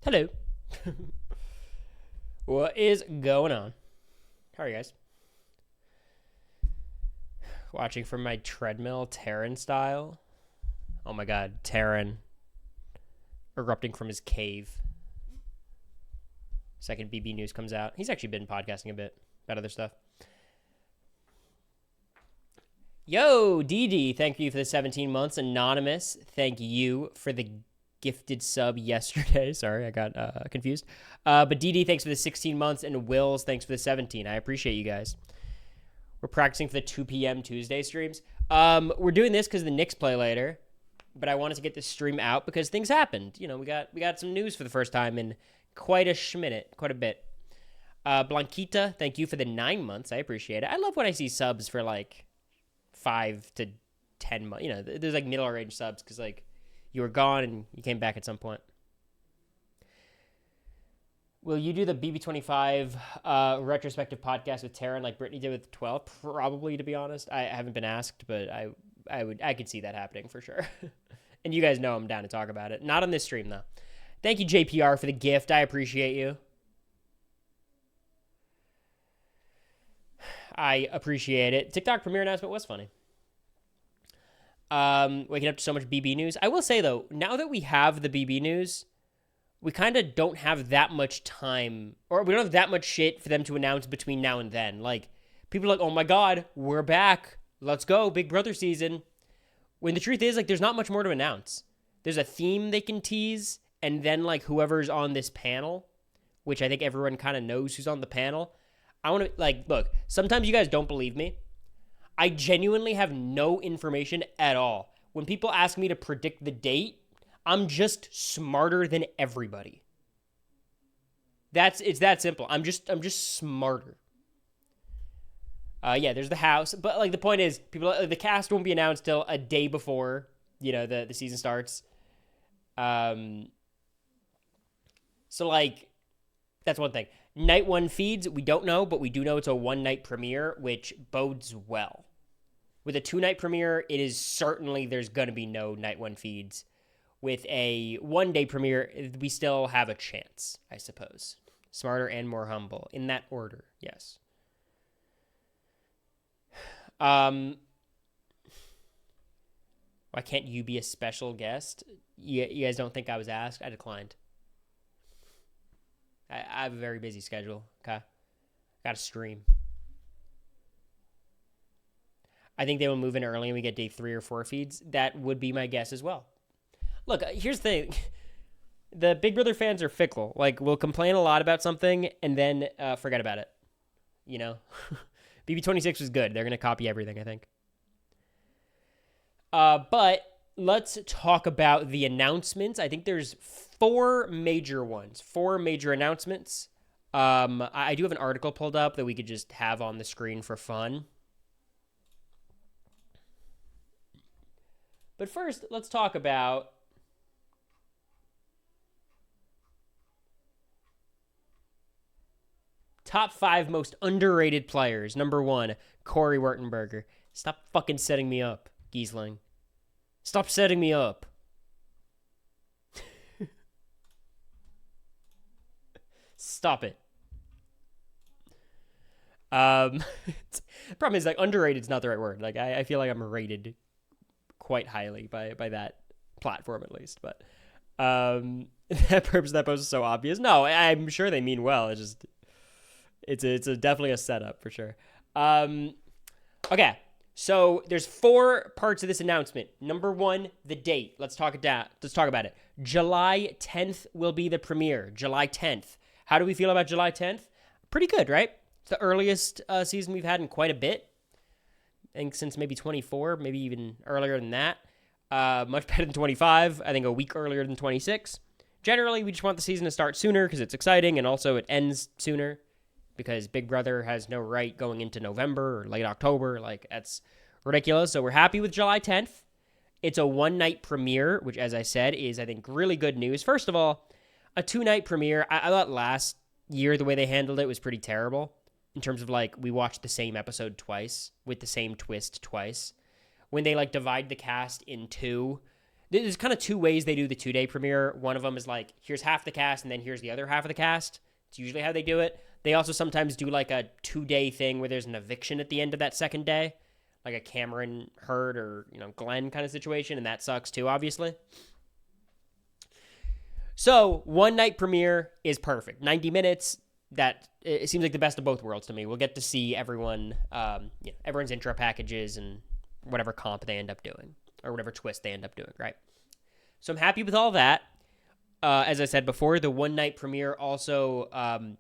Hello. What is going on? How are you guys? Watching from my treadmill, Terran style. Oh my god, Terran erupting from his cave. Second BB news comes out. He's actually been podcasting a bit about other stuff. Yo, DD, thank you for the 17 months. Anonymous, thank you for the gifted sub yesterday. Sorry, I got confused. But DD, thanks for the 16 months. And Wills, thanks for the 17. I appreciate you guys. We're practicing for the 2 p.m. Tuesday streams. We're doing this because the Knicks play later. But I wanted to get this stream out because things happened. You know, we got some news for the first time in quite a bit. Blanquita, thank you for the 9 months. I appreciate it. I love when I see subs for like 5 to 10 months. You know, there's like middle range subs because like you were gone and you came back at some point. Will you do the BB25 retrospective podcast with Taryn like Brittany did with 12? Probably, to be honest. I haven't been asked, but I could see that happening for sure. And you guys know I'm down to talk about it. Not on this stream though. Thank you, JPR, for the gift. I appreciate you. I appreciate it. TikTok premiere announcement was funny. Waking up to so much BB news. I will say, though, now that we have the BB news, we kind of don't have that much time, or we don't have that much shit for them to announce between now and then. Like, people are like, oh my god, we're back. Let's go, Big Brother season. When the truth is, like, there's not much more to announce. There's a theme they can tease, and then, like, whoever's on this panel, which I think everyone kind of knows who's on the panel. I want to, like, look, sometimes you guys don't believe me. I genuinely have no information at all. When people ask me to predict the date, I'm just smarter than everybody. It's that simple. I'm just smarter. Yeah, there's the house, but like the point is, the cast won't be announced till a day before, you know, the season starts. So like that's one thing. Night 1 feeds, we don't know, but we do know it's a 1-night premiere, which bodes well. With a 2-night premiere, it is certainly there's going to be no Night 1 feeds. With a 1-day premiere, we still have a chance, I suppose. Smarter and more humble. In that order, yes. Why can't you be a special guest? You guys don't think I was asked? I declined. I have a very busy schedule. Okay. Got to stream. I think they will move in early and we get day 3 or 4 feeds. That would be my guess as well. Look, here's the thing. The Big Brother fans are fickle. Like, we'll complain a lot about something and then forget about it. You know? BB26 was good. They're going to copy everything, I think. But let's talk about the announcements. I think there's 4 major ones. 4 major announcements. I do have an article pulled up that we could just have on the screen for fun. But first, let's talk about top 5 most underrated players. Number 1, Cory Wertenberger. Stop fucking setting me up, Giesling. Stop setting me up. Stop it. The problem is, like, underrated is not the right word. Like, I feel like I'm rated quite highly by that platform, at least. But that purpose, that post is so obvious. No, I'm sure they mean well. It's definitely a setup for sure. Okay. So there's 4 parts of this announcement. Number 1, the date. Let's talk about it. July 10th will be the premiere. July 10th. How do we feel about July 10th? Pretty good, right? It's the earliest season we've had in quite a bit. I think since maybe 24, maybe even earlier than that. Much better than 25. I think a week earlier than 26. Generally, we just want the season to start sooner because it's exciting, and also it ends sooner because Big Brother has no right going into November or late October. Like, that's ridiculous. So we're happy with July 10th. It's a 1-night premiere, which, as I said, is, I think, really good news. First of all, a 2-night premiere, I thought last year the way they handled it was pretty terrible in terms of, like, we watched the same episode twice with the same twist twice. When they, like, divide the cast in 2, there's kind of two ways they do the 2-day premiere. One of them is like, here's half the cast, and then here's the other half of the cast. It's usually how they do it. They also sometimes do like a 2-day thing where there's an eviction at the end of that second day, like a Cameron Hurd or Glenn kind of situation, and that sucks too, obviously. So 1-night premiere is perfect. 90 minutes. That it seems like the best of both worlds to me. We'll get to see everyone, everyone's intro packages and whatever comp they end up doing or whatever twist they end up doing, right? So I'm happy with all that. As I said before, the 1-night premiere also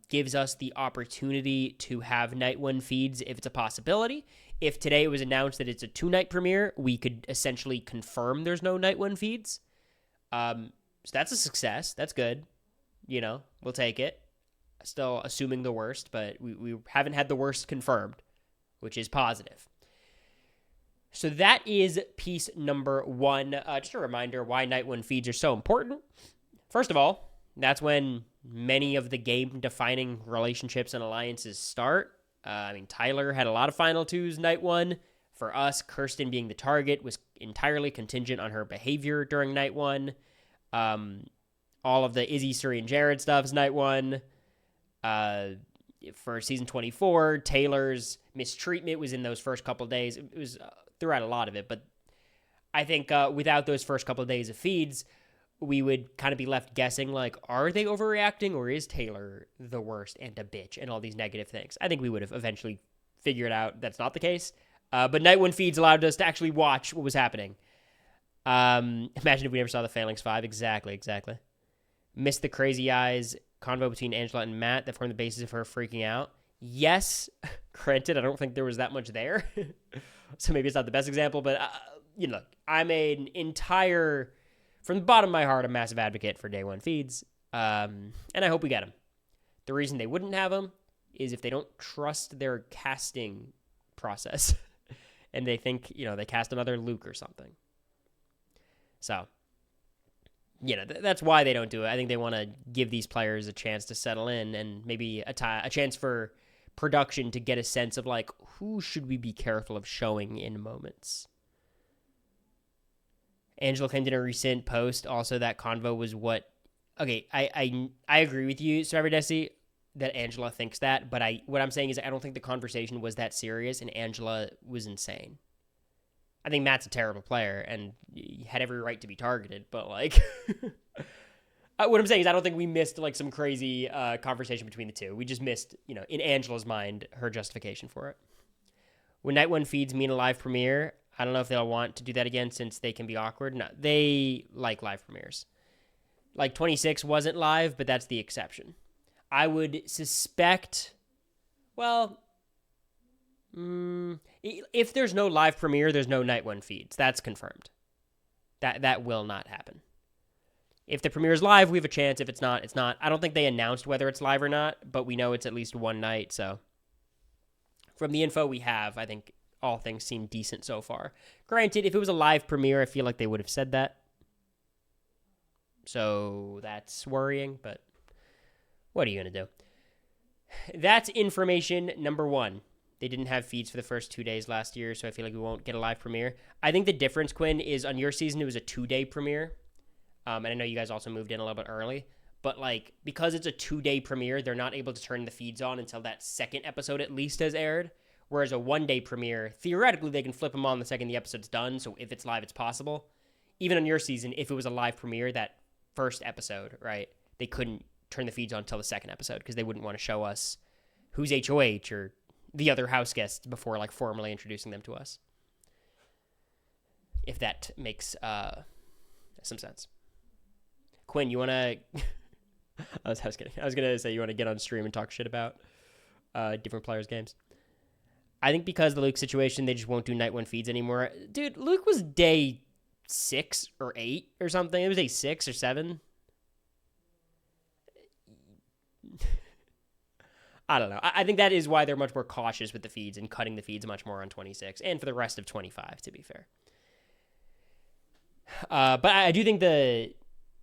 gives us the opportunity to have night 1 feeds if it's a possibility. If today it was announced that it's a 2-night premiere, we could essentially confirm there's no night 1 feeds. So that's a success. That's good. We'll take it. Still assuming the worst, but we haven't had the worst confirmed, which is positive. So that is piece number 1. Just a reminder why night 1 feeds are so important. First of all, that's when many of the game-defining relationships and alliances start. Tyler had a lot of Final 2s night 1. For us, Kirsten being the target was entirely contingent on her behavior during night 1. All of the Izzy, Suri, and Jared stuff is night 1. For season 24, Taylor's mistreatment was in those first couple days. It was throughout a lot of it, but I think without those first couple of days of feeds, we would kind of be left guessing, like, are they overreacting, or is Taylor the worst and a bitch and all these negative things? I think we would have eventually figured out that's not the case. But night 1 feeds allowed us to actually watch what was happening. Imagine if we never saw the Phalanx 5. Exactly. Missed the crazy eyes convo between Angela and Matt that formed the basis of her freaking out. Yes, granted, I don't think there was that much there. So maybe it's not the best example, but, I'm an entire, from the bottom of my heart, a massive advocate for day 1 feeds, and I hope we get them. The reason they wouldn't have them is if they don't trust their casting process, and they think, they cast another Luke or something. So, that's why they don't do it. I think they want to give these players a chance to settle in and maybe a chance for production to get a sense of, like, who should we be careful of showing in moments. Angela claimed in a recent post also that convo was what... Okay, I agree with you, Survivor Desi, that Angela thinks that, but what I'm saying is I don't think the conversation was that serious and Angela was insane. I think Matt's a terrible player and he had every right to be targeted, but, like, what I'm saying is I don't think we missed, like, some crazy conversation between the two. We just missed, in Angela's mind, her justification for it. When night 1 feeds mean a live premiere, I don't know if they'll want to do that again since they can be awkward. No, they like live premieres. Like, 26 wasn't live, but that's the exception. I would suspect, well... if there's no live premiere, there's no night 1 feeds. That's confirmed. That will not happen. If the premiere is live, we have a chance. If it's not, it's not. I don't think they announced whether it's live or not, but we know it's at least 1 night. So from the info we have, I think all things seem decent so far. Granted, if it was a live premiere, I feel like they would have said that. So that's worrying, but what are you going to do? That's information number 1. They didn't have feeds for the first 2 days last year, so I feel like we won't get a live premiere. I think the difference, Quinn, is on your season, it was a 2-day premiere. And I know you guys also moved in a little bit early. But, like, because it's a 2-day premiere, they're not able to turn the feeds on until that second episode at least has aired. Whereas a 1-day premiere, theoretically, they can flip them on the second the episode's done. So if it's live, it's possible. Even on your season, if it was a live premiere, that first episode, right, they couldn't turn the feeds on until the second episode because they wouldn't want to show us who's HOH or the other house guests before, like, formally introducing them to us. If that makes some sense. Quinn, you want to... I was kidding. I was going to say you want to get on stream and talk shit about different players' games. I think because of the Luke situation, they just won't do night 1 feeds anymore. Dude, Luke was day 6 or 8 or something. It was day 6 or 7. I don't know. I think that is why they're much more cautious with the feeds and cutting the feeds much more on 26 and for the rest of 25, to be fair. But I do think the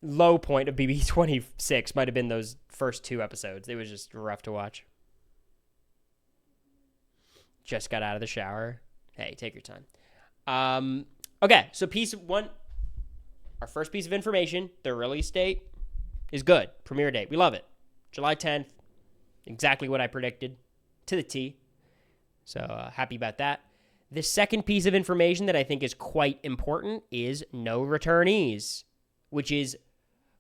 low point of BB26 might have been those first 2 episodes. It was just rough to watch. Just got out of the shower. Hey, take your time. Okay, so piece 1. our first piece of information, the release date, is good. Premiere date. We love it. July 10th. Exactly what I predicted to the T. So happy about that. The second piece of information that I think is quite important is no returnees, which is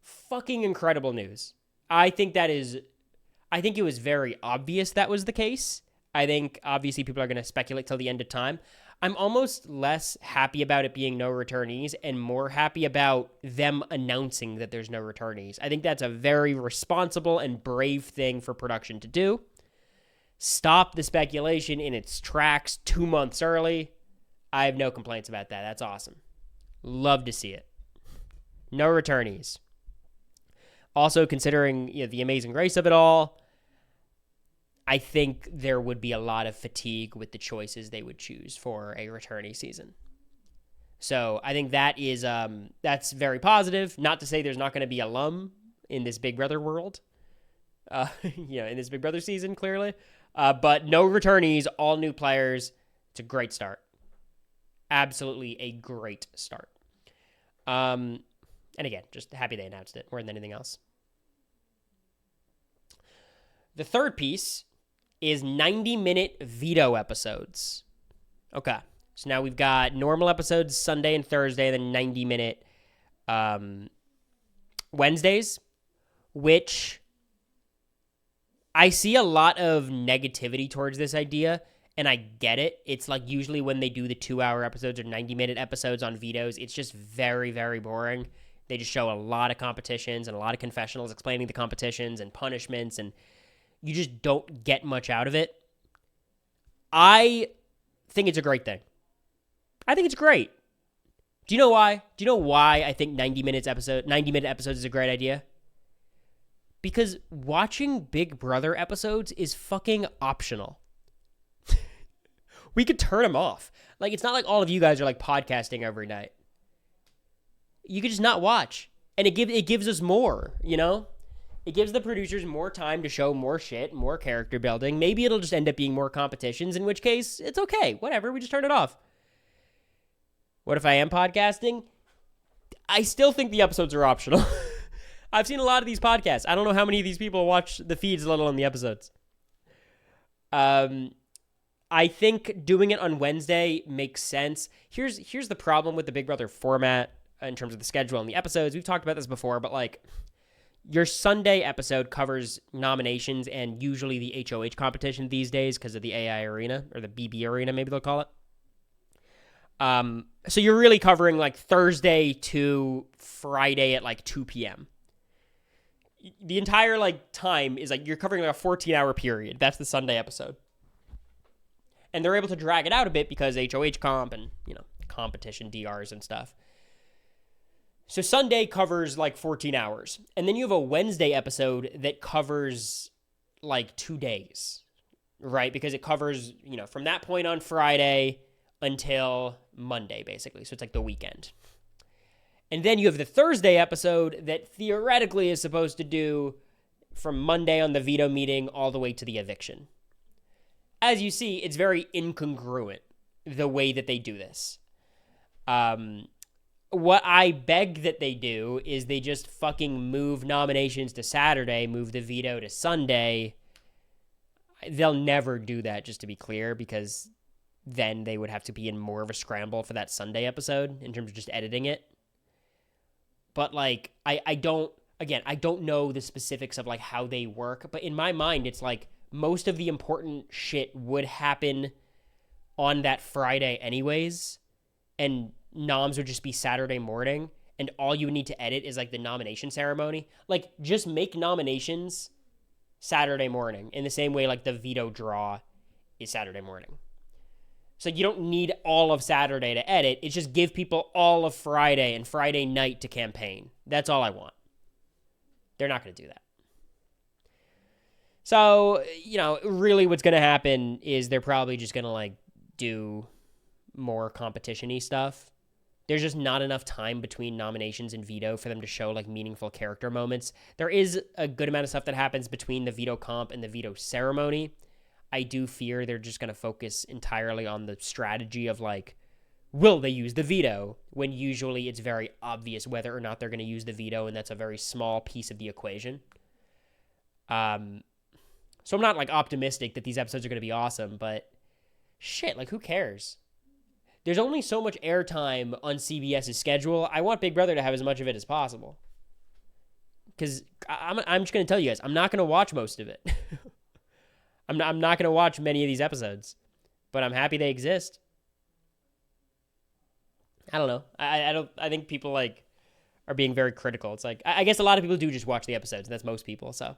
fucking incredible news. I think it was very obvious that was the case. I think obviously people are going to speculate till the end of time. I'm almost less happy about it being no returnees and more happy about them announcing that there's no returnees. I think that's a very responsible and brave thing for production to do. Stop the speculation in its tracks 2 months early. I have no complaints about that. That's awesome. Love to see it. No returnees. Also, considering the amazing grace of it all, I think there would be a lot of fatigue with the choices they would choose for a returnee season. So I think that is that's very positive. Not to say there's not going to be alum in this Big Brother world, in this Big Brother season, clearly. But no returnees, all new players. It's a great start. Absolutely a great start. And again, just happy they announced it more than anything else. The third piece is 90-minute veto episodes. Okay. So now we've got normal episodes Sunday and Thursday, and then 90-minute Wednesdays, which I see a lot of negativity towards this idea, and I get it. It's like usually when they do the 2-hour episodes or 90-minute episodes on vetoes, it's just very, very boring. They just show a lot of competitions and a lot of confessionals explaining the competitions and punishments, and you just don't get much out of it. I think it's a great thing. I think it's great. Do you know why? Do you know why I think 90-minute episodes is a great idea? Because watching Big Brother episodes is fucking optional. We could turn them off. Like, it's not like all of you guys are like podcasting every night. You could just not watch. And it gives us more, It gives the producers more time to show more shit, more character building. Maybe it'll just end up being more competitions, in which case, it's okay. Whatever, we just turn it off. What if I am podcasting? I still think the episodes are optional. I've seen a lot of these podcasts. I don't know how many of these people watch the feeds, let alone the episodes. I think doing it on Wednesday makes sense. Here's the problem with the Big Brother format in terms of the schedule and the episodes. We've talked about this before, but like, your Sunday episode covers nominations and usually the HOH competition these days because of the AI arena, or the BB arena, maybe they'll call it. So you're really covering like Thursday to Friday at like 2 p.m. The entire like time is like you're covering like a 14-hour period. That's the Sunday episode. And they're able to drag it out a bit because HOH comp and, competition DRs and stuff. So Sunday covers like 14 hours. And then you have a Wednesday episode that covers like 2 days, right? Because it covers, from that point on Friday until Monday, basically. So it's like the weekend. And then you have the Thursday episode that theoretically is supposed to do from Monday on the veto meeting all the way to the eviction. As you see, it's very incongruent, the way that they do this. What I beg that they do is they just fucking move nominations to Saturday, move the veto to Sunday. They'll never do that, just to be clear, because then they would have to be in more of a scramble for that Sunday episode in terms of just editing it. But like, I don't know the specifics of like how they work, but in my mind, it's like most of the important shit would happen on that Friday anyways, and noms would just be Saturday morning, and all you would need to edit is like the nomination ceremony. Like, just make nominations Saturday morning in the same way like the veto draw is Saturday morning. So you don't need all of Saturday to edit. It's just give people all of Friday and Friday night to campaign. That's all I want. They're not going to do that. So, really what's going to happen is they're probably just going to like do more competition-y stuff. There's just not enough time between nominations and veto for them to show like meaningful character moments. There is a good amount of stuff that happens between the veto comp and the veto ceremony. I do fear they're just going to focus entirely on the strategy of like will they use the veto, when usually it's very obvious whether or not they're going to use the veto, and that's a very small piece of the equation. So I'm not like optimistic that these episodes are going to be awesome, but shit, like who cares? There's only so much airtime on CBS's schedule. I want Big Brother to have as much of it as possible. Because I'm just going to tell you guys, I'm not going to watch most of it. I'm not going to watch many of these episodes. But I'm happy they exist. I don't know. I think people like are being very critical. It's like, I guess a lot of people do just watch the episodes. And that's most people. So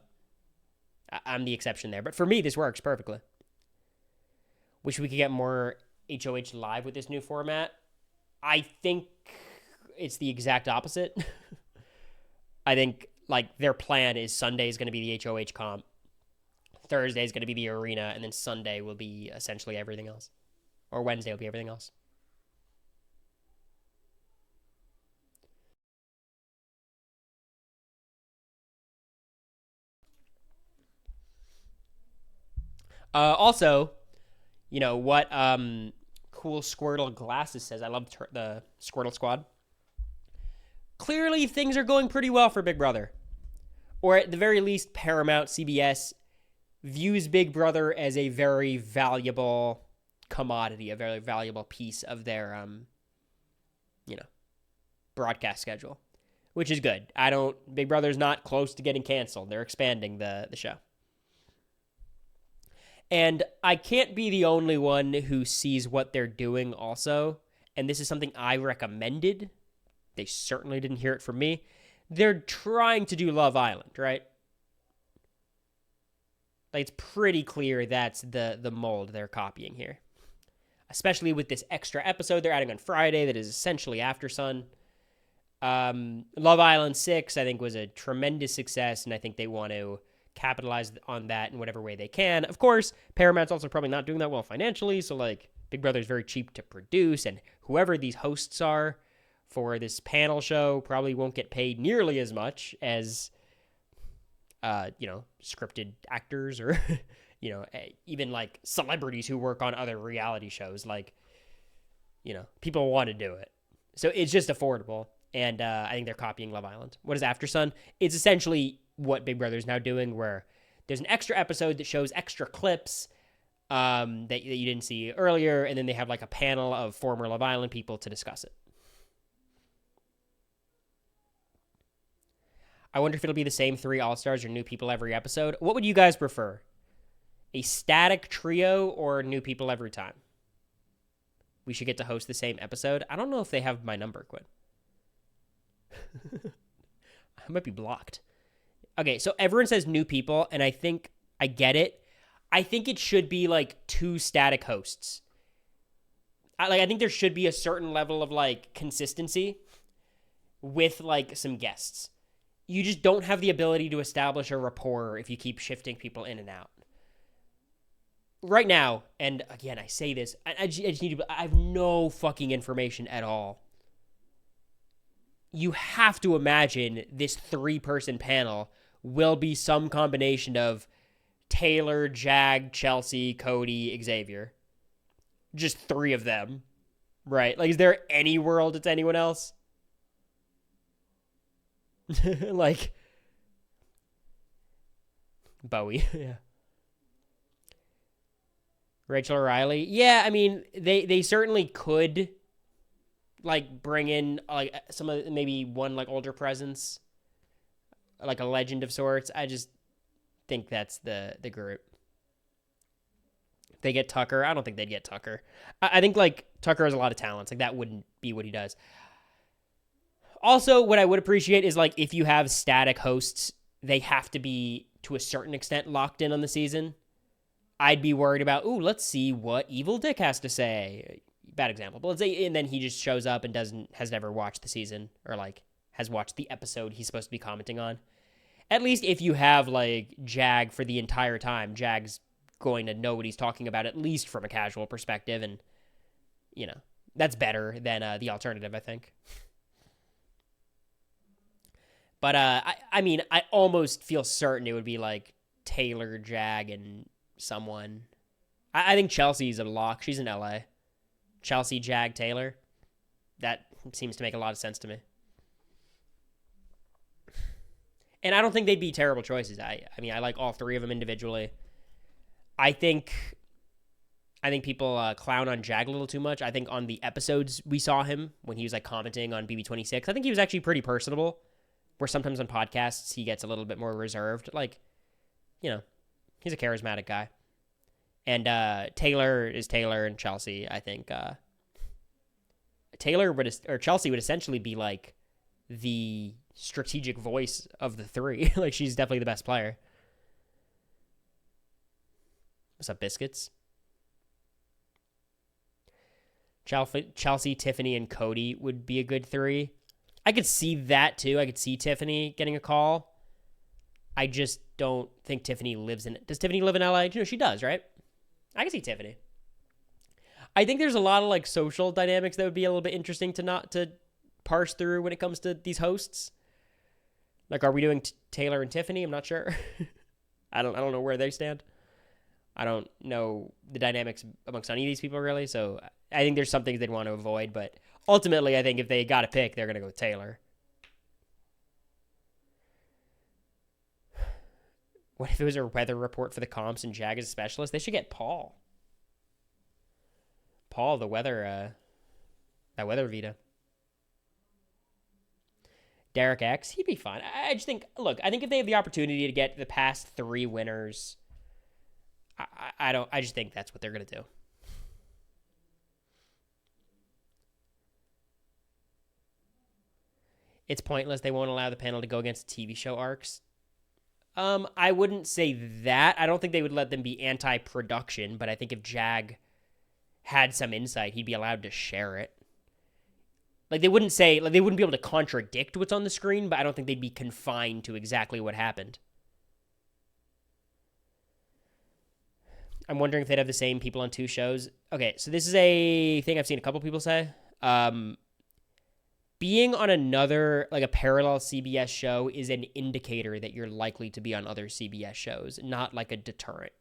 I'm the exception there. But for me, this works perfectly. Wish we could get more HOH live with this new format. I think it's the exact opposite. I think like their plan is Sunday is going to be the HOH comp, Thursday is going to be the arena, and then Sunday will be essentially everything else, or Wednesday will be everything else. Also, you know what? Cool Squirtle Glasses says, I love the Squirtle Squad. Clearly, things are going pretty well for Big Brother. Or at the very least, Paramount CBS views Big Brother as a very valuable commodity, a very valuable piece of their, broadcast schedule, which is good. Big Brother's not close to getting canceled. They're expanding the show. And I can't be the only one who sees what they're doing also. And this is something I recommended. They certainly didn't hear it from me. They're trying to do Love Island, right? Like, it's pretty clear that's the mold they're copying here. Especially with this extra episode they're adding on Friday that is essentially After Sun. Love Island 6, I think, was a tremendous success, and I think they want to capitalize on that in whatever way they can. Of course, Paramount's also probably not doing that well financially, so, like, Big Brother's very cheap to produce, and whoever these hosts are for this panel show probably won't get paid nearly as much as, scripted actors or, even, like, celebrities who work on other reality shows. Like, people want to do it. So it's just affordable. And I think they're copying Love Island. What is After Sun? It's essentially what Big Brother's now doing, where there's an extra episode that shows extra clips that you didn't see earlier, and then they have like a panel of former Love Island people to discuss it. I wonder if it'll be the same 3 All-Stars or new people every episode. What would you guys prefer? A static trio or new people every time? We should get to host the same episode. I don't know if they have my number, Quinn. I might be blocked. Okay, so everyone says new people, and I think I get it. I think it should be like 2 static hosts. I think there should be a certain level of like consistency with like some guests. You just don't have the ability to establish a rapport if you keep shifting people in and out. Right now, and again, I say this, I just need to, I have no fucking information at all. You have to imagine this 3-person panel will be some combination of Taylor, Jag, Chelsea, Cody, Xavier. Just 3 of them, right? Like, is there any world it's anyone else? Like, Bowie, yeah. Rachel O'Reilly. Yeah, I mean, they certainly could, like, bring in, like, some of, maybe one, like, older presence, like a legend of sorts. I just think that's the group. If they get Tucker, I don't think they'd get Tucker. I think, like, Tucker has a lot of talents. Like, that wouldn't be what he does. Also, what I would appreciate is, like, if you have static hosts, they have to be, to a certain extent, locked in on the season. I'd be worried about, let's see what Evil Dick has to say. Bad example. But let's say, and then he just shows up and has never watched the season, or, like, has watched the episode he's supposed to be commenting on. At least if you have, like, Jag for the entire time, Jag's going to know what he's talking about, at least from a casual perspective, and, that's better than the alternative, I think. But, I mean, I almost feel certain it would be, like, Taylor, Jag, and someone. I think Chelsea's a lock. She's in LA. Chelsea, Jag, Taylor. that seems to make a lot of sense to me. And I don't think they'd be terrible choices. I mean, I like all three of them individually. I think people clown on Jag a little too much. I think on the episodes we saw him when he was like commenting on BB26, I think he was actually pretty personable. Where sometimes on podcasts he gets a little bit more reserved. Like, you know, he's a charismatic guy. And Taylor is Taylor, and Chelsea, I think Chelsea would essentially be like the strategic voice of the three. Like, she's definitely the best player. What's up, biscuits? Chelsea, Tiffany, and Cody would be a good three. I could see that too. I could see Tiffany getting a call. I just don't think Tiffany lives in it. Does Tiffany live in LA? You know, she does, right? I can see Tiffany. I think there's a lot of like social dynamics that would be a little bit interesting to parse through when it comes to these hosts. Like, are we doing Taylor and Tiffany? I'm not sure. I don't know where they stand. I don't know the dynamics amongst any of these people really. So I think there's some things they'd want to avoid, but ultimately I think if they got to pick, they're going to go with Taylor. What if it was a weather report for the comps and Jag as a specialist? They should get Paul. Paul, the weather, that weather Vita. Derek X, he'd be fine. I just think, look, I think if they have the opportunity to get the past three winners, I just think that's what they're going to do. It's pointless. They won't allow the panel to go against TV show arcs. I wouldn't say that. I don't think they would let them be anti-production, but I think if Jag had some insight, he'd be allowed to share it. Like, they wouldn't say, like, they wouldn't be able to contradict what's on the screen, but I don't think they'd be confined to exactly what happened. I'm wondering if they'd have the same people on two shows. Okay, so this is a thing I've seen a couple people say. Being on another, like a parallel CBS show is an indicator that you're likely to be on other CBS shows, not like a deterrent.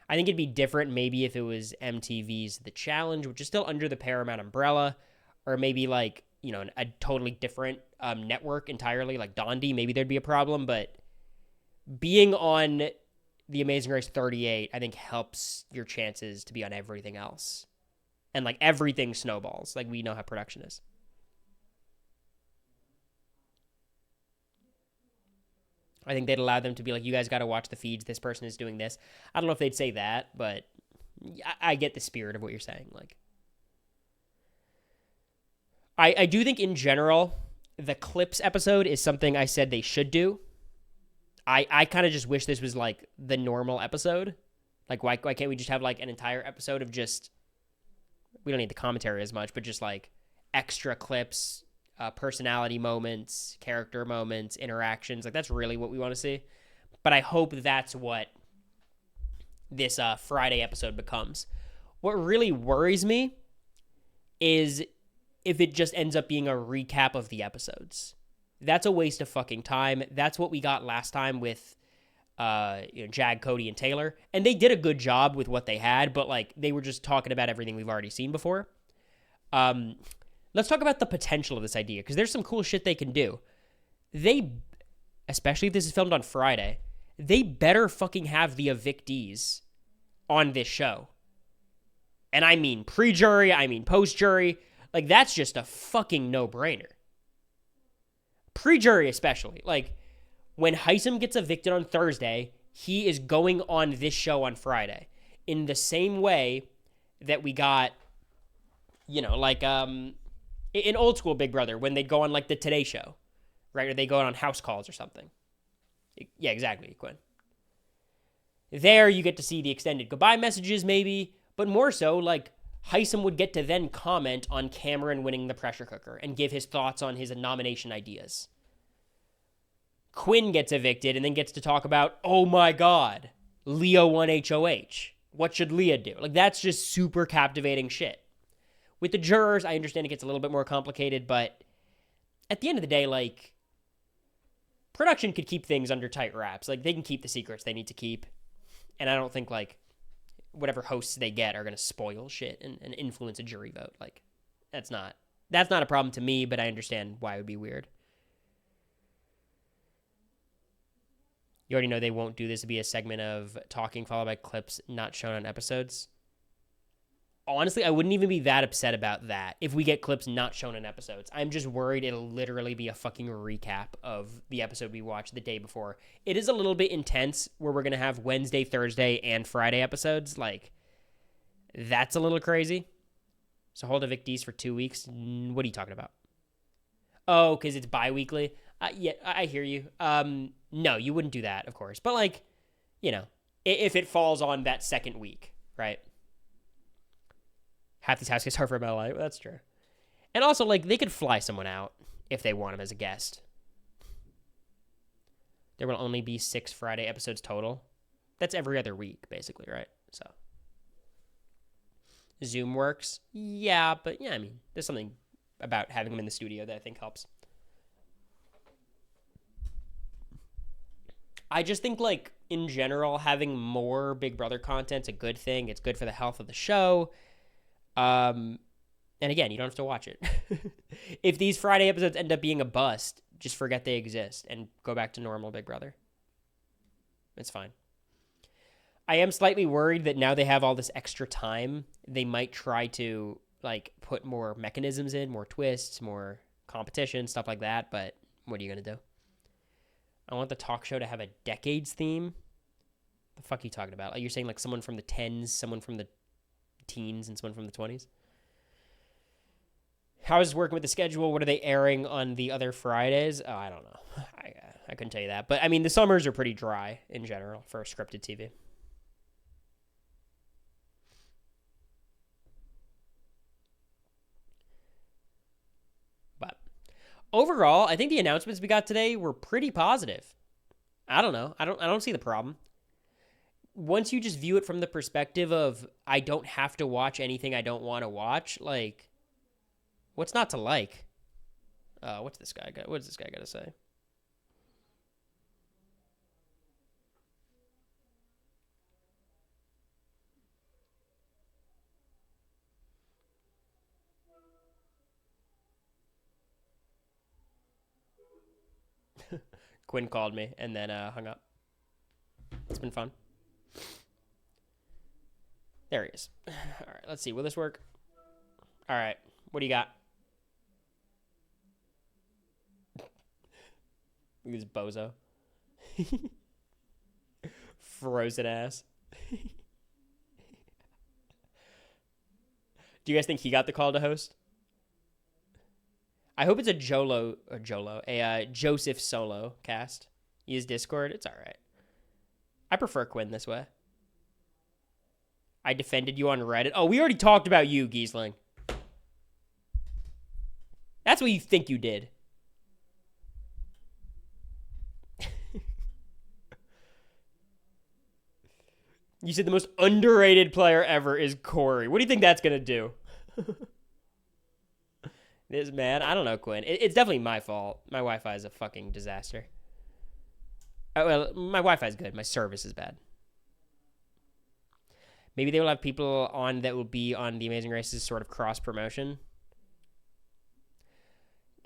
I think it'd be different maybe if it was MTV's The Challenge, which is still under the Paramount umbrella, or maybe like, you know, a totally different network entirely, like Dondi, maybe there'd be a problem, but being on The Amazing Race 38, I think helps your chances to be on everything else. And like everything snowballs, like we know how production is. I think they'd allow them to be like, you guys got to watch the feeds. This person is doing this. I don't know if they'd say that, but I get the spirit of what you're saying. Like, I do think in general, the clips episode is something I said they should do. I kind of just wish this was like the normal episode. Like, why can't we just have like an entire episode of just, we don't need the commentary as much, but just like extra clips, personality moments, character moments, interactions. Like, that's really what we want to see. But I hope that's what this Friday episode becomes. What really worries me is if it just ends up being a recap of the episodes. That's a waste of fucking time. That's what we got last time with Jag, Cody, and Taylor. And they did a good job with what they had, but like they were just talking about everything we've already seen before. Let's talk about the potential of this idea, because there's some cool shit they can do. They, especially if this is filmed on Friday, they better fucking have the evictees on this show. And I mean pre-jury, I mean post-jury. Like, that's just a fucking no-brainer. Pre-jury especially. Like, when Heisem gets evicted on Thursday, he is going on this show on Friday. In the same way that we got, you know, like, in old school Big Brother, when they'd go on, like, the Today Show, right? Or they go on house calls or something. Yeah, exactly, Quinn. There, you get to see the extended goodbye messages, maybe, but more so, like, Heisem would get to then comment on Cameron winning the pressure cooker and give his thoughts on his nomination ideas. Quinn gets evicted and then gets to talk about, oh my God, Leah won HOH. What should Leah do? Like, that's just super captivating shit. With the jurors, I understand it gets a little bit more complicated, but at the end of the day, like, production could keep things under tight wraps. Like, they can keep the secrets they need to keep. And I don't think, like, whatever hosts they get are going to spoil shit and influence a jury vote. Like, that's not That's not a problem to me, but I understand why it would be weird. You already know they won't do this to be a segment of talking followed by clips not shown on episodes. Honestly, I wouldn't even be that upset about that if we get clips not shown in episodes. I'm just worried it'll literally be a fucking recap of the episode we watched the day before. It is a little bit intense where we're going to have Wednesday, Thursday, and Friday episodes. Like, that's a little crazy. So hold evictees for 2 weeks. What are you talking about? Oh, because it's bi-weekly? Yeah, I hear you. No, you wouldn't do that, of course. But, like, you know, if it falls on that second week, right? Half these houseguests are from LA. That's true. And also, like, they could fly someone out if they want him as a guest. There will only be 6 Friday episodes total. That's every other week, basically, right? So, Zoom works. Yeah, but, yeah, I mean, there's something about having them in the studio that I think helps. I just think, like, in general, having more Big Brother content's a good thing. It's good for the health of the show. And again, you don't have to watch it. If these Friday episodes end up being a bust, just forget they exist and go back to normal Big Brother. It's fine. I am slightly worried that now they have all this extra time, they might try to, like, put more mechanisms in, more twists, more competition, stuff like that. But what are you going to do? I want the talk show to have a decades theme. The fuck are you talking about? Like, you're saying, like, someone from the 10s, someone from the teens, and someone from the 20s? How is working with the schedule? What are they airing on the other Fridays? Oh, I don't know. I couldn't tell you that. But, I mean, the summers are pretty dry in general for scripted TV. But overall, I think the announcements we got today were pretty positive. I don't know. I don't see the problem. Once you just view it from the perspective of, I don't have to watch anything I don't want to watch, like, what's not to like? What does this guy got to say? Quinn called me and then hung up. It's been fun. There he is. All right, let's see. Will this work? All right. What do you got? Look at this bozo. Frozen ass. Do you guys think he got the call to host? I hope it's a Joseph Solo cast. Use Discord. It's all right. I prefer Quinn this way. I defended you on Reddit. Oh, we already talked about you, Giesling. That's what you think you did. You said the most underrated player ever is Cory. What do you think that's going to do? This man, I don't know, Quinn. It's definitely my fault. My Wi-Fi is a fucking disaster. Well, my Wi-Fi is good. My service is bad. Maybe they will have people on that will be on The Amazing Race's sort of cross-promotion.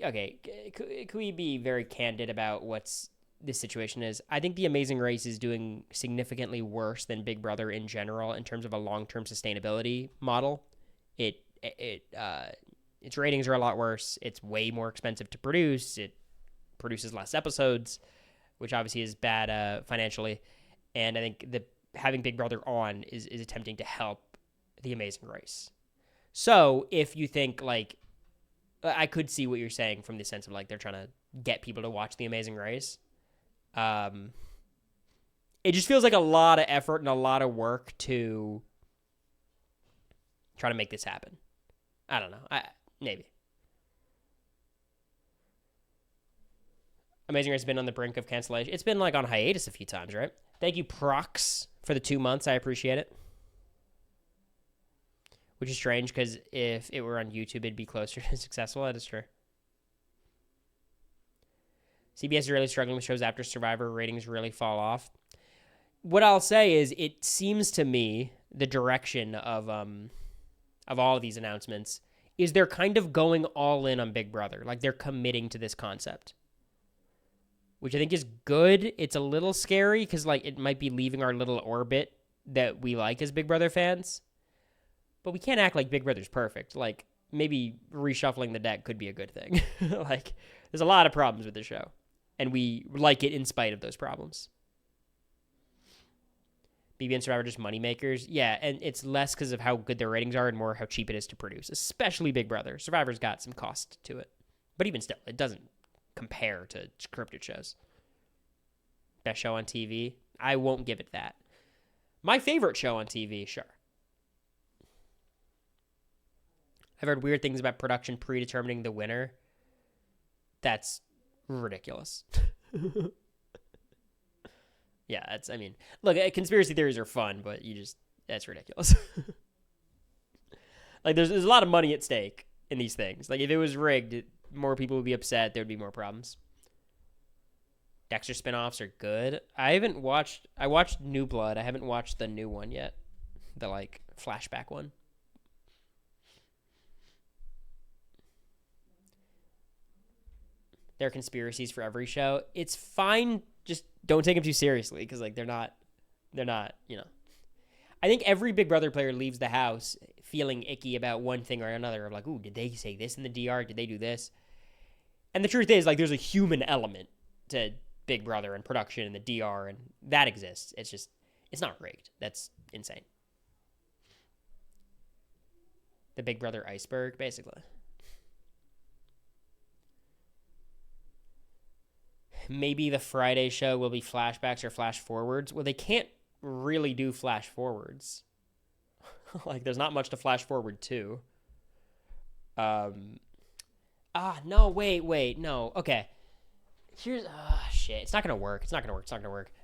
Okay, could we be very candid about what's this situation is? I think The Amazing Race is doing significantly worse than Big Brother in general in terms of a long-term sustainability model. Its ratings are a lot worse. It's way more expensive to produce. It produces less episodes, which obviously is bad financially. And I think having Big Brother on is attempting to help The Amazing Race. So if you think, like, I could see what you're saying from the sense of, like, they're trying to get people to watch The Amazing Race. It just feels like a lot of effort and a lot of work to try to make this happen. I don't know. Maybe. Amazing Race has been on the brink of cancellation. It's been, like, on hiatus a few times, right? Thank you, Prox, for the 2 months. I appreciate it. Which is strange, because if it were on YouTube, it'd be closer to successful. That is true. CBS is really struggling with shows after Survivor. Ratings really fall off. What I'll say is, it seems to me the direction of all of these announcements is they're kind of going all in on Big Brother. Like, they're committing to this concept, which I think is good. It's a little scary because, like, it might be leaving our little orbit that we like as Big Brother fans. But we can't act like Big Brother's perfect. Like, maybe reshuffling the deck could be a good thing. Like, there's a lot of problems with the show, and we like it in spite of those problems. BB and Survivor just moneymakers. Yeah, and it's less because of how good their ratings are and more how cheap it is to produce, especially Big Brother. Survivor's got some cost to it. But even still, it doesn't compare to scripted shows. Best show on TV? I won't give it that. My favorite show on TV, sure. I've heard weird things about production predetermining the winner. That's ridiculous. Yeah, I mean, look, conspiracy theories are fun, but that's ridiculous. Like, there's a lot of money at stake in these things. Like, if it was rigged, more people would be upset. There would be more problems. Dexter spinoffs are good. I watched New Blood. I haven't watched the new one yet. The, like, flashback one. There are conspiracies for every show. It's fine. Just don't take them too seriously because, like, they're not, you know. I think every Big Brother player leaves the house feeling icky about one thing or another of like, ooh, did they say this in the DR? Did they do this? And the truth is, like, there's a human element to Big Brother and production and the DR, and that exists. It's not rigged. That's insane. The Big Brother iceberg, basically. Maybe the Friday show will be flashbacks or flash forwards. Well, they can't really do flash forwards. Like, there's not much to flash forward to. No, wait, no. Okay. Here's, shit. It's not gonna work.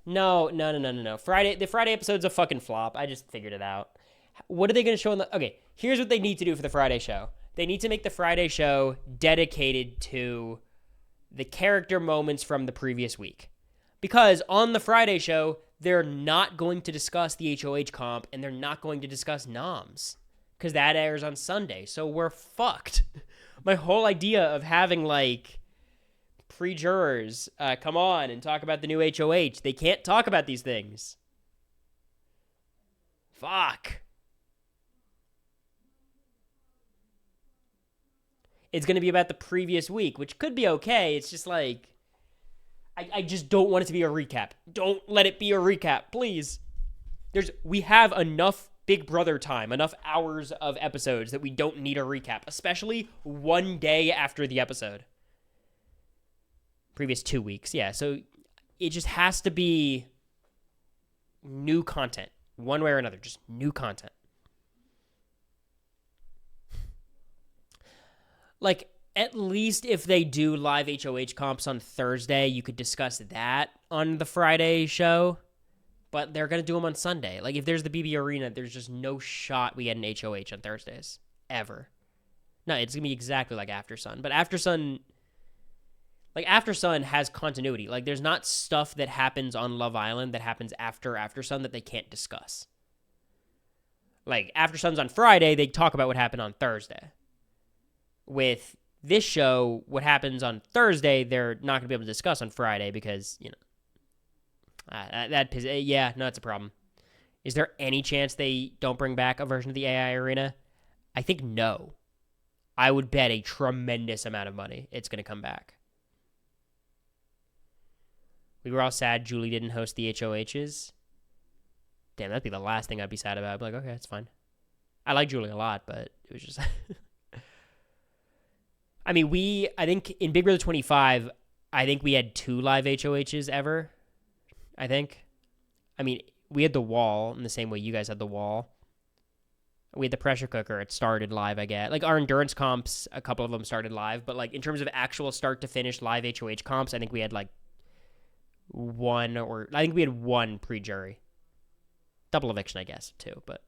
No. The Friday episode's a fucking flop. I just figured it out. What are they gonna show okay, here's what they need to do for the Friday show. They need to make the Friday show dedicated to the character moments from the previous week. Because on the Friday show, they're not going to discuss the HOH comp, and they're not going to discuss noms. Because that airs on Sunday, so we're fucked. My whole idea of having, like, pre-jurors come on and talk about the new HOH, they can't talk about these things. Fuck. It's going to be about the previous week, which could be okay. It's just like, I just don't want it to be a recap. Don't let it be a recap, please. We have enough Big Brother time, enough hours of episodes that we don't need a recap, especially one day after the episode. Previous 2 weeks, yeah. So it just has to be new content, one way or another, just new content. Like, at least if they do live HOH comps on Thursday, you could discuss that on the Friday show. But they're going to do them on Sunday. Like, if there's the BB Arena, there's just no shot we get an HOH on Thursdays. Ever. No, it's going to be exactly like After Sun. But After Sun has continuity. Like, there's not stuff that happens on Love Island that happens after Sun that they can't discuss. Like, After Sun's on Friday, they talk about what happened on Thursday. With this show, what happens on Thursday, they're not going to be able to discuss on Friday because, you know, it's a problem. Is there any chance they don't bring back a version of the AI Arena? I think no. I would bet a tremendous amount of money it's going to come back. We were all sad Julie didn't host the HOHs. Damn, that'd be the last thing I'd be sad about. I'd be like, okay, it's fine. I like Julie a lot, but it was just... I mean, I think in Big Brother 25, I think we had 2 live HOHs ever. I think. I mean, we had the wall in the same way you guys had the wall. We had the pressure cooker. It started live, I guess. Like, our endurance comps, a couple of them started live. But, like, in terms of actual start to finish live HOH comps, I think we had, like, one pre-jury. Double eviction, I guess, too, but...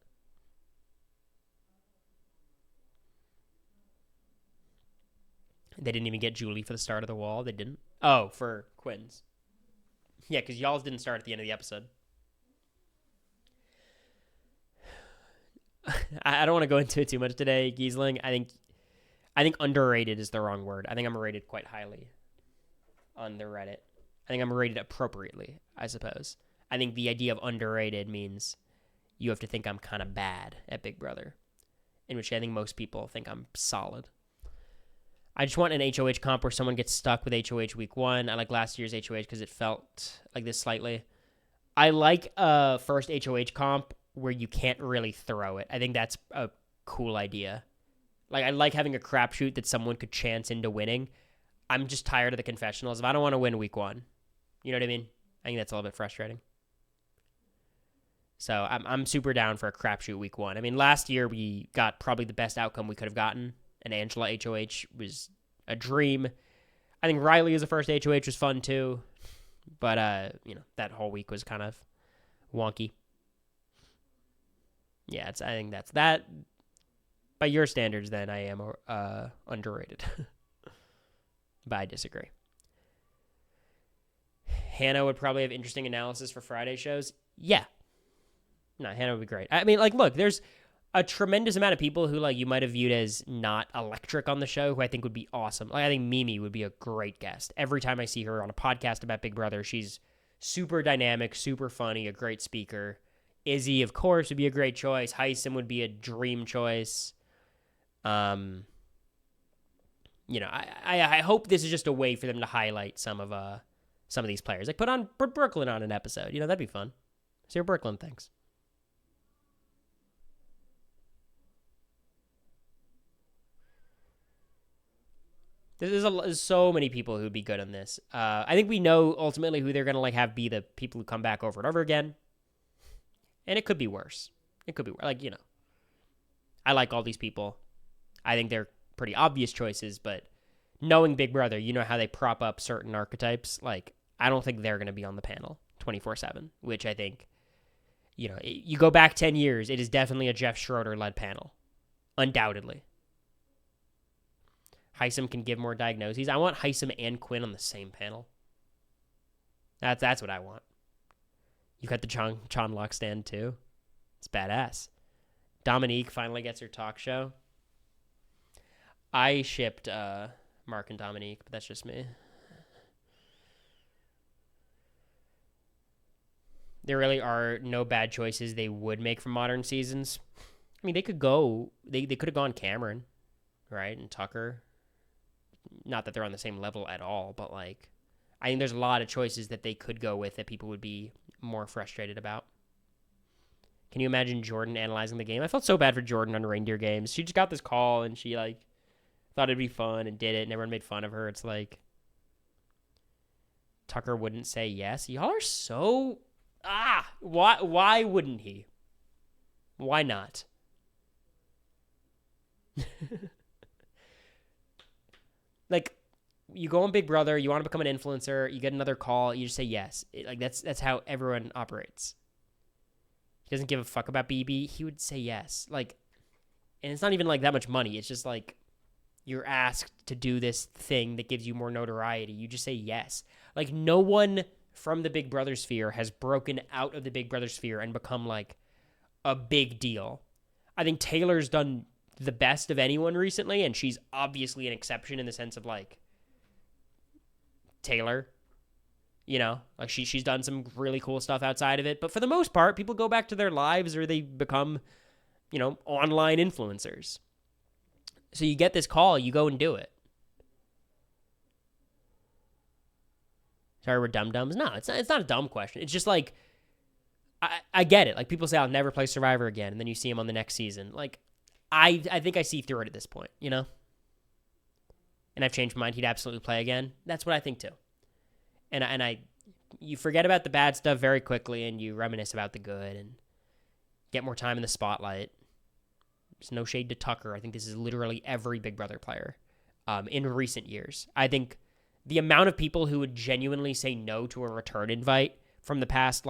They didn't even get Julie for the start of the wall. They didn't? Oh, for Quinn's. Yeah, because y'all's didn't start at the end of the episode. I don't want to go into it too much today, Giesling. I think I think underrated is the wrong word. I think I'm rated quite highly on the Reddit. I think I'm rated appropriately, I suppose. I think the idea of underrated means you have to think I'm kind of bad at Big Brother, in which I think most people think I'm solid. I just want an HOH comp where someone gets stuck with HOH week 1. I like last year's HOH because it felt like this slightly. I like a first HOH comp where you can't really throw it. I think that's a cool idea. Like, I like having a crapshoot that someone could chance into winning. I'm just tired of the confessionals. If I don't want to win week 1, you know what I mean? I think that's a little bit frustrating. So I'm super down for a crapshoot week 1. I mean, last year we got probably the best outcome we could have gotten. And Angela HOH was a dream. I think Riley as a first HOH was fun too. But, that whole week was kind of wonky. Yeah, I think that's that. By your standards, then, I am underrated. But I disagree. Hannah would probably have interesting analysis for Friday shows. Yeah. No, Hannah would be great. I mean, look, there's a tremendous amount of people who, you might have viewed as not electric on the show who I think would be awesome. I think Mimi would be a great guest. Every time I see her on a podcast about Big Brother, she's super dynamic, super funny, a great speaker. Izzy, of course, would be a great choice. Heisem would be a dream choice. I hope this is just a way for them to highlight some of these players. Like, put Brooklyn on an episode. That'd be fun. See what Brooklyn thinks. There's so many people who'd be good on this. I think we know ultimately who they're gonna have be the people who come back over and over again, and it could be worse. It could be I like all these people. I think they're pretty obvious choices, but knowing Big Brother, you know how they prop up certain archetypes. I don't think they're gonna be on the panel 24/7, which I think, you go back 10 years, it is definitely a Jeff Schroeder led panel, undoubtedly. Heisem can give more diagnoses. I want Heisem and Quinn on the same panel. That's what I want. You got the John Locke stand too. It's badass. Dominique finally gets her talk show. I shipped Mark and Dominique, but that's just me. There really are no bad choices they would make for modern seasons. I mean, they could have gone Cameron, right? And Tucker. Not that they're on the same level at all, but I think there's a lot of choices that they could go with that people would be more frustrated about. Can you imagine Jordan analyzing the game? I felt so bad for Jordan on Reindeer Games. She just got this call and she thought it'd be fun and did it and everyone made fun of her. It's Tucker wouldn't say yes. Y'all are so why wouldn't he? Why not? You go on Big Brother, you want to become an influencer, you get another call, you just say yes. That's how everyone operates. He doesn't give a fuck about BB. He would say yes. And it's not even that much money. It's just you're asked to do this thing that gives you more notoriety. You just say yes. No one from the Big Brother sphere has broken out of the Big Brother sphere and become a big deal. I think Taylor's done the best of anyone recently, and she's obviously an exception in the sense of Taylor, she's done some really cool stuff outside of it, but for the most part, people go back to their lives or they become, online influencers. So you get this call, you go and do it. Sorry, we're dum-dums. No, it's not a dumb question. It's just I get it. People say I'll never play Survivor again, and then you see him on the next season. I think I see through it at this point, And I've changed my mind. He'd absolutely play again. That's what I think too. And you forget about the bad stuff very quickly, and you reminisce about the good, and get more time in the spotlight. There's no shade to Tucker. I think this is literally every Big Brother player in recent years. I think the amount of people who would genuinely say no to a return invite from the past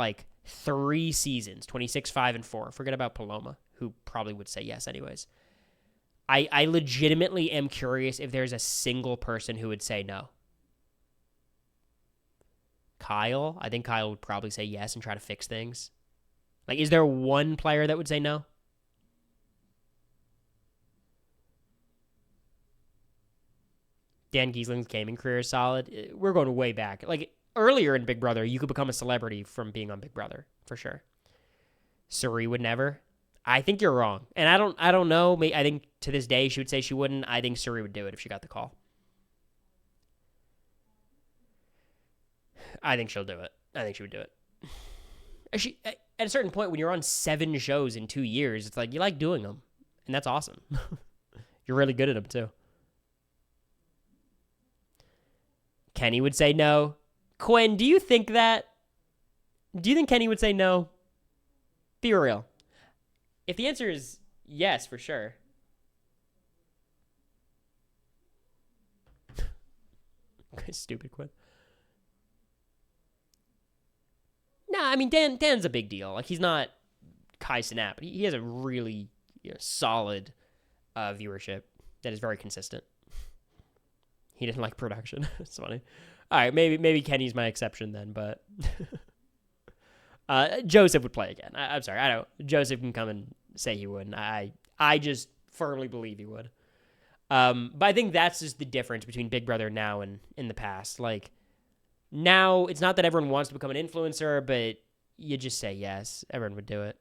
3 seasons, 26, 5, and 4. Forget about Paloma, who probably would say yes anyways. I legitimately am curious if there's a single person who would say no. Kyle? I think Kyle would probably say yes and try to fix things. Is there one player that would say no? Dan Giesling's gaming career is solid. We're going way back. Like, earlier in Big Brother, you could become a celebrity from being on Big Brother, for sure. Suri would never. I think you're wrong. And I don't know. I think to this day she would say she wouldn't. I think Suri would do it if she got the call. I think she'll do it. I think she would do it. At a certain point, when you're on 7 shows in 2 years, it's like you like doing them. And that's awesome. You're really good at them, too. Kenny would say no. Quinn, do you think that? Do you think Kenny would say no? Be real. If the answer is yes, for sure. Stupid Quinn. Nah, I mean, Dan's a big deal. Like, he's not Kai Cenat, but he has a really solid viewership that is very consistent. He didn't like production. It's funny. All right, maybe Kenny's my exception then, but Joseph would play again. I'm sorry, I don't. Joseph can come and say he wouldn't. I just firmly believe he would. But I think that's just the difference between Big Brother now and in the past. Like, now it's not that everyone wants to become an influencer, but you just say yes. Everyone would do it.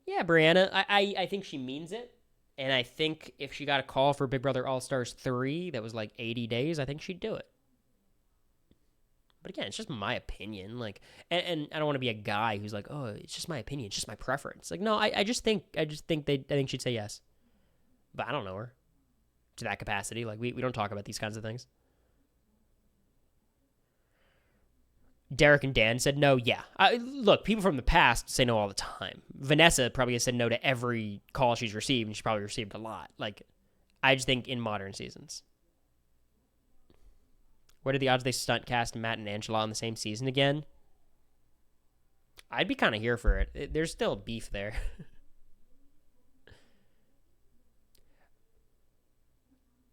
Yeah, Brianna, I think she means it. And I think if she got a call for Big Brother All-Stars 3 that was like 80 days, I think she'd do it. But again, it's just my opinion. Like, and I don't want to be a guy who's like, oh, it's just my opinion. It's just my preference. Like, no, I think she'd say yes. But I don't know her to that capacity. Like, we don't talk about these kinds of things. Derek and Dan said no. Yeah. Look, people from the past say no all the time. Vanessa probably has said no to every call she's received, and she probably received a lot. Like, I just think in modern seasons. What are the odds they stunt cast Matt and Angela on the same season again? I'd be kind of here for it. There's still beef there.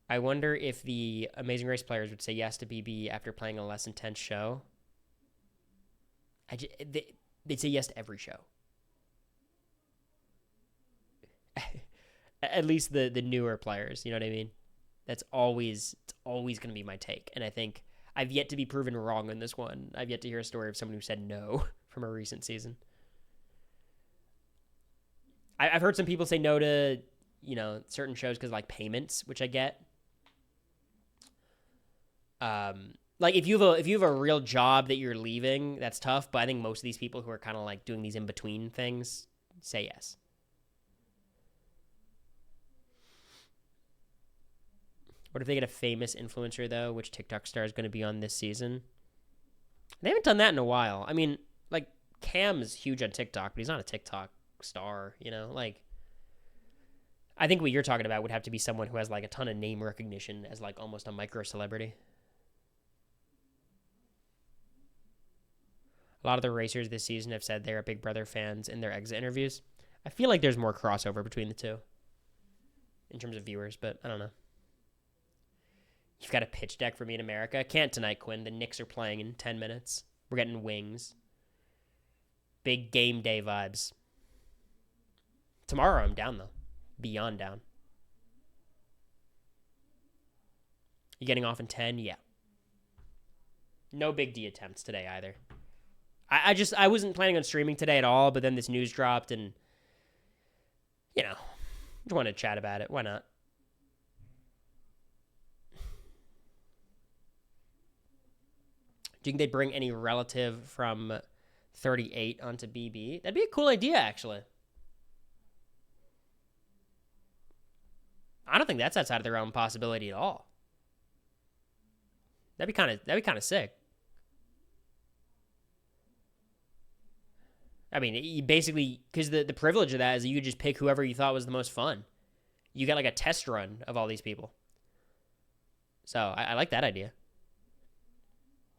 I wonder if the Amazing Race players would say yes to BB after playing a less intense show. They'd say yes to every show. At least the newer players, you know what I mean? It's always going to be my take. And I think I've yet to be proven wrong on this one. I've yet to hear a story of someone who said no from a recent season. I've heard some people say no to, certain shows because like payments, which I get. Like if you have a real job that you're leaving, that's tough. But I think most of these people who are kind of like doing these in between things say yes. What if they get a famous influencer though? Which TikTok star is going to be on this season? They haven't done that in a while. I mean, like Cam is huge on TikTok, but he's not a TikTok star. Like I think what you're talking about would have to be someone who has like a ton of name recognition as like almost a micro celebrity. A lot of the racers this season have said they're Big Brother fans in their exit interviews. I feel like there's more crossover between the two in terms of viewers, but I don't know. You've got a pitch deck for me in America? Can't tonight, Quinn. The Knicks are playing in 10 minutes. We're getting wings. Big game day vibes. Tomorrow I'm down, though. Beyond down. You getting off in 10? Yeah. No Big D attempts today either. I wasn't planning on streaming today at all, but then this news dropped and, just wanted to chat about it. Why not? Do you think they'd bring any relative from 38 onto BB? That'd be a cool idea, actually. I don't think that's outside of their own possibility at all. That'd be kind of sick. I mean, you basically, because the privilege of that is that you could just pick whoever you thought was the most fun. You got like a test run of all these people. So I like that idea.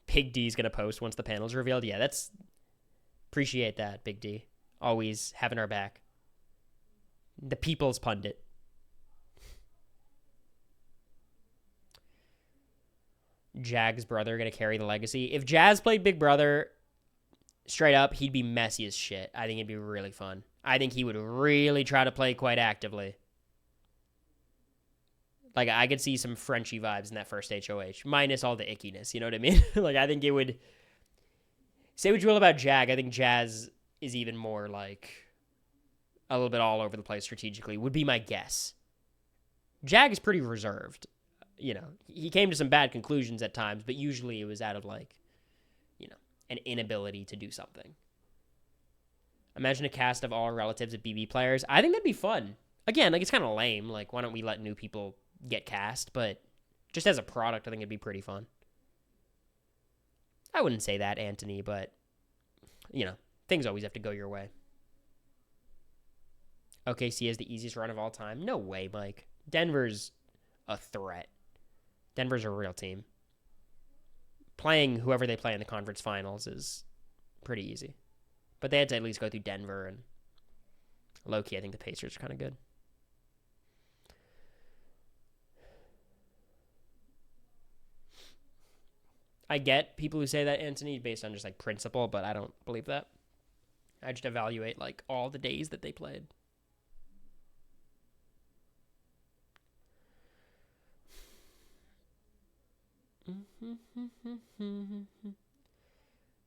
Big D's going to post once the panel's revealed. Yeah, appreciate that, Big D. Always having our back. The people's pundit. Jag's brother going to carry the legacy. If Jazz played Big Brother, straight up, he'd be messy as shit. I think it'd be really fun. I think he would really try to play quite actively. Like, I could see some Frenchy vibes in that first HOH, minus all the ickiness, you know what I mean? Like, I think it would... Say what you will about Jag, I think Jazz is even more, like, a little bit all over the place strategically, would be my guess. Jag is pretty reserved. You know, he came to some bad conclusions at times, but usually it was out of, like, you know, an inability to do something. Imagine a cast of all relatives of BB players. I think that'd be fun. Again, like, it's kind of lame. Like, why don't we let new people get cast? But just as a product, I think it'd be pretty fun. I wouldn't say that, Anthony, but, you know, things always have to go your way. OKC has the easiest run of all time. No way, Mike. Denver's a threat. Denver's a real team. Playing whoever they play in the conference finals is pretty easy. But they had to at least go through Denver, and low-key, I think the Pacers are kind of good. I get people who say that, Anthony, based on just, like, principle, but I don't believe that. I just evaluate, like, all the days that they played.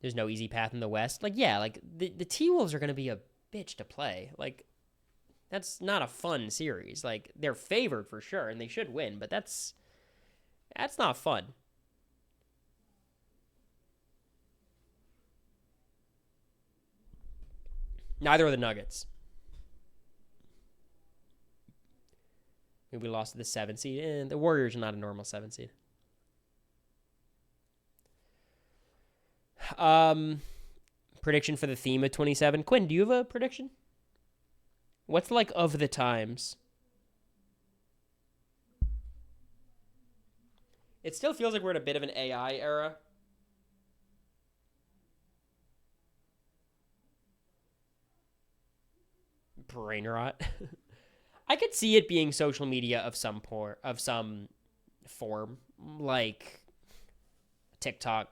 There's no easy path in the West. Like, yeah, like, the T-Wolves are going to be a bitch to play. Like, that's not a fun series. Like, they're favored for sure, and they should win, but that's not fun. Neither are the Nuggets. Maybe we lost to the 7 seed. And the Warriors are not a normal 7 seed. Prediction for the theme of 27. Quinn, do you have a prediction? What's like of the times? It still feels like we're in a bit of an AI era. Brain rot. I could see it being social media of some form, like TikTok,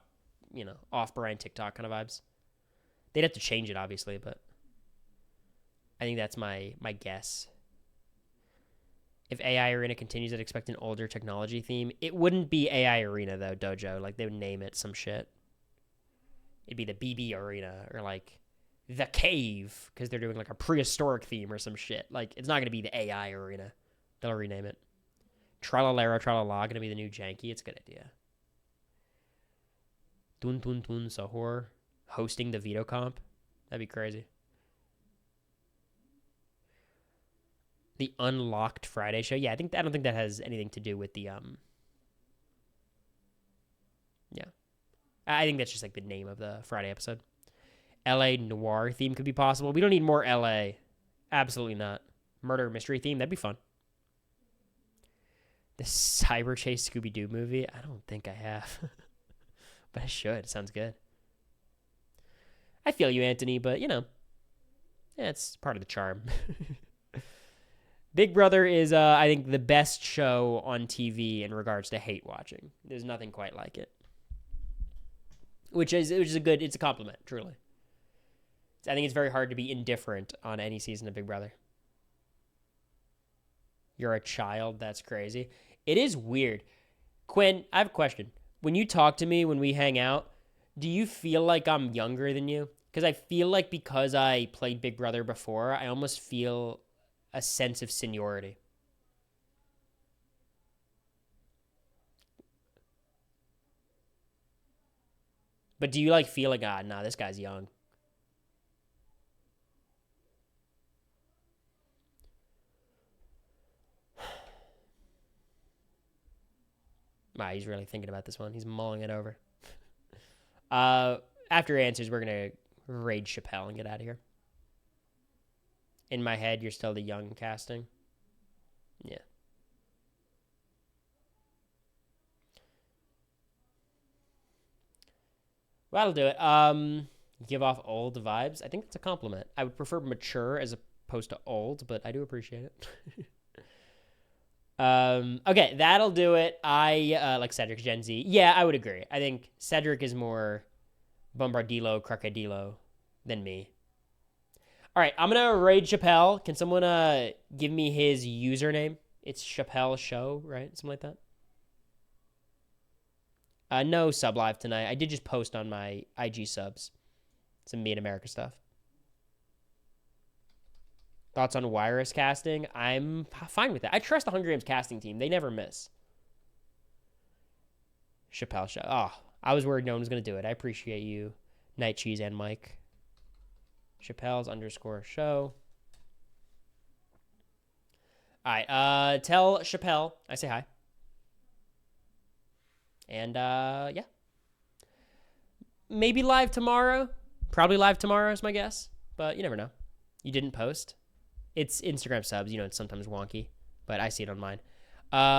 you know, off-brand TikTok kind of vibes. They'd have to change it, obviously, but I think that's my guess. If AI Arena continues, I'd expect an older technology theme. It wouldn't be AI Arena, though, Dojo. Like, they would name it some shit. It'd be the BB Arena, or, like, the Cave, because they're doing, like, a prehistoric theme or some shit. Like, it's not going to be the AI Arena. They'll rename it. Tralalero, Tralala, going to be the new Janky. It's a good idea. Tun Tun Tun Sahur hosting the veto comp. That'd be crazy. The Unlocked Friday show. Yeah, I don't think that has anything to do with the yeah. I think that's just like the name of the Friday episode. LA noir theme could be possible. We don't need more LA. Absolutely not. Murder mystery theme, that'd be fun. The Cyber Chase Scooby-Doo movie. I don't think I have. But I should. It sounds good. I feel you, Anthony, but, you know, yeah, it's part of the charm. Big Brother is, I think, the best show on TV in regards to hate watching. There's nothing quite like it. Which is it's a compliment, truly. I think it's very hard to be indifferent on any season of Big Brother. You're a child? That's crazy. It is weird. Quinn, I have a question. When you talk to me, when we hang out, do you feel like I'm younger than you? Because I feel like because I played Big Brother before, I almost feel a sense of seniority. But do you like feel like, nah, this guy's young? He's really thinking about this one. He's mulling it over. After answers, we're going to raid Chappelle and get out of here. In my head, you're still the young casting. Yeah. Well, that'll do it. Give off old vibes. I think that's a compliment. I would prefer mature as opposed to old, but I do appreciate it. Okay, that'll do it. I like Cedric's Gen Z. Yeah, I would agree. I think Cedric is more Bombardilo, Crocodilo than me. All right, I'm going to raid Chappelle. Can someone give me his username It's Chappelle Show, right? Something like that. No sub live tonight. I did just post on my IG subs some Me in America stuff. Thoughts on wireless casting? I'm fine with that. I trust the Hunger Games casting team. They never miss. Chappelle Show. Oh, I was worried no one was going to do it. I appreciate you, Night Cheese and Mike. Chappelle's _show. All right. Tell Chappelle I say hi. And yeah. Maybe live tomorrow. Probably live tomorrow is my guess. But you never know. You didn't post. It's Instagram subs. You know, it's sometimes wonky. But I see it on mine.